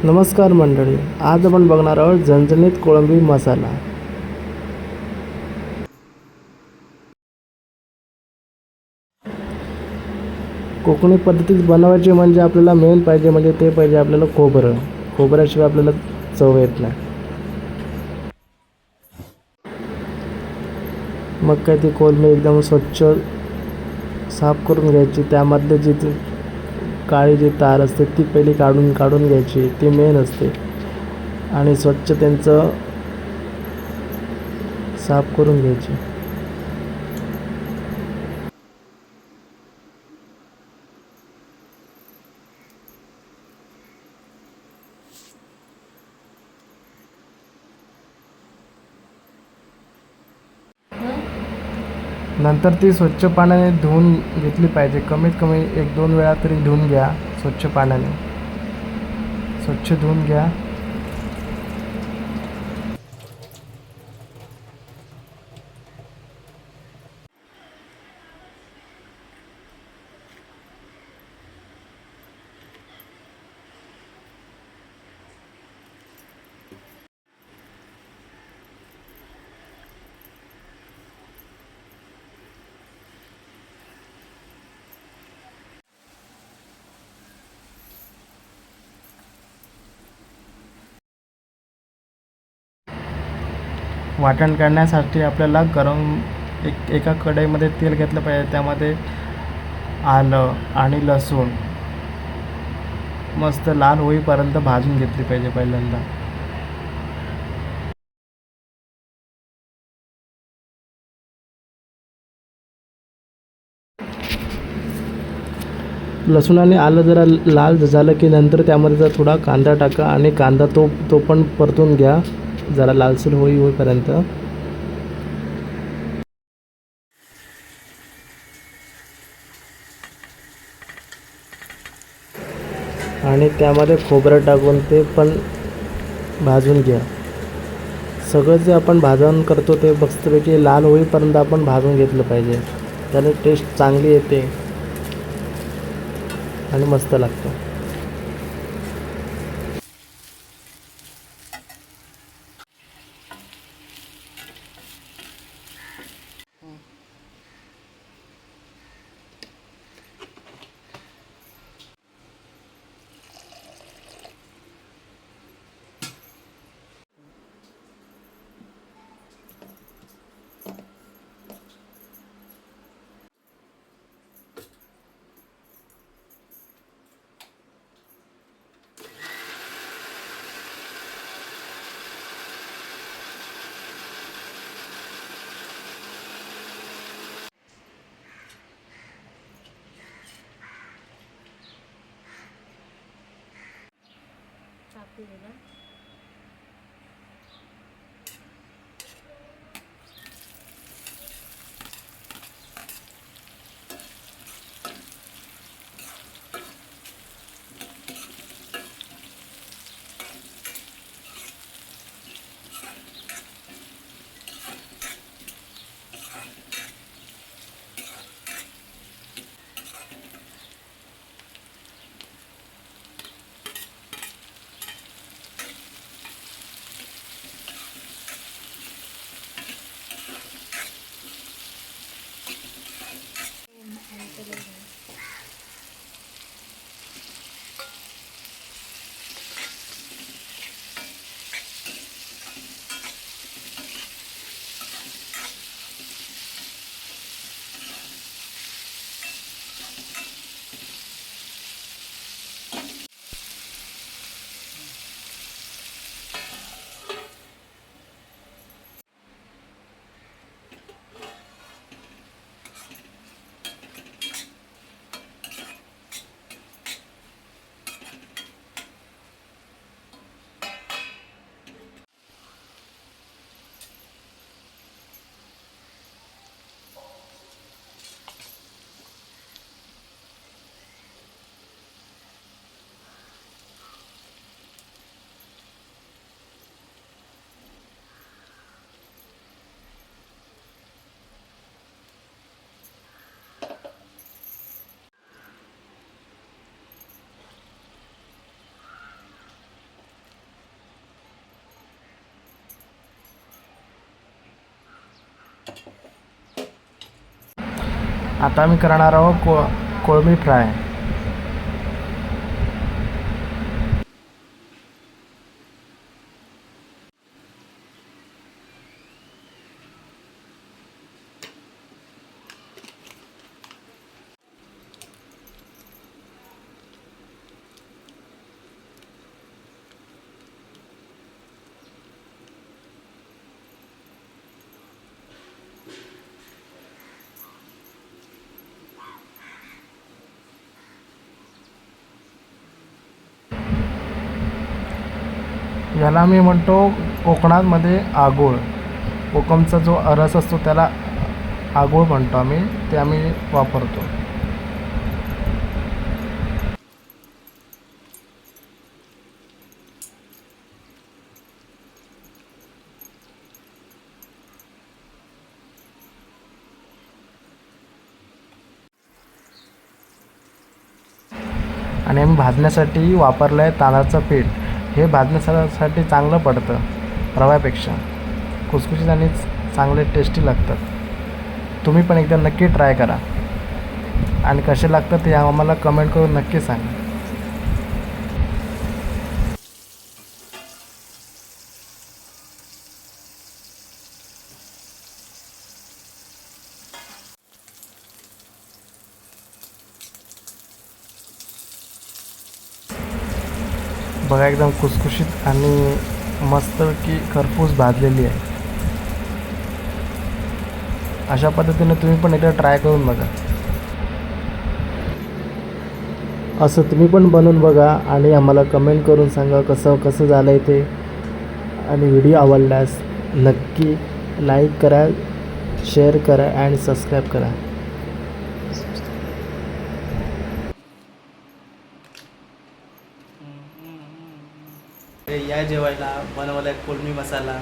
नमस्कार मंडळी, आज आपण बघणार आहोत झणझणीत कोळंबी मसाला. कोकणी पद्धतीत बनवायचे म्हणजे आपल्याला मेन पाहिजे म्हणजे ते पाहिजे आपल्याला खोबरं. खोबऱ्याशिवाय आपल्याला चव येत नाही. मग काय ती कोळंबी एकदम स्वच्छ साफ करून घ्यायची. त्यामधले जी काळी जी तार असते ती पहिली काढून घ्यायची, ती मेन असते. आणि स्वच्छ त्यांचं साफ करून घ्यायची. नंतर ती स्वच्छ पाण्याने धुवून घेतली पाहिजे. कमीत कमी 1-2 वेळा तरी धुवून घ्या स्वच्छ पाण्याने. स्वच्छ धुवून घ्या. वाटण करण्यासाठी आपल्याला एका कढईमध्ये तेल घेतलं पाहिजे. त्यामध्ये आलं आणि लसूण मस्त लाल होईपर्यंत भाजून घेतली पाहिजे पहिल्यांदा. लसूण आणि आलं जरा लाल झालं की नंतर त्यामध्ये जरा थोडा कांदा टाका आणि कांदा तो पण परतून घ्या जरा लालसर होईपर्यंत. आणि त्यामध्ये खोबरं टाकून ते पण भाजून घ्या. सगळं जे आपण भाजून करतो ते मस्तपैकी लाल होईपर्यंत आपण भाजून घेतलं पाहिजे. त्याने टेस्ट चांगली येते आणि मस्त लागतं. आता आम्ही करणार आहोत कोळंबी फ्राय. याला मी म्हणतो कोकणामध्ये आगोळ. कोकमचा जो रस असतो त्याला आगोळ म्हणतो आम्ही, ते आम्ही वापरतो. आणि आम्ही भाजण्यासाठी वापरलं आहे तांदळाचं पीठ. हे भाजण्यासाठी चांगलं पडतं रव्यापेक्षा. खुसखुशीत आणि चांगले टेस्टी लागतात. तुम्ही पण एकदा नक्की ट्राय करा आणि कसे लागतात ते आम्हाला कमेंट करून नक्की सांगा. बघा एकदम खुसखुशीत आणि मस्तपैकी खरपूस भाजलेली आहे. अशा पद्धतीने तुम्ही पण एकदा ट्राय करून बघा. असं तुम्ही पण बनवून बघा आणि आम्हाला कमेंट करून सांगा कसं कसं झालं आहे ते. आणि व्हिडिओ आवडल्यास नक्की लाईक करा, शेअर करा आणि सबस्क्राईब करा. या जेवायला बनवला कोळंबी मसाला.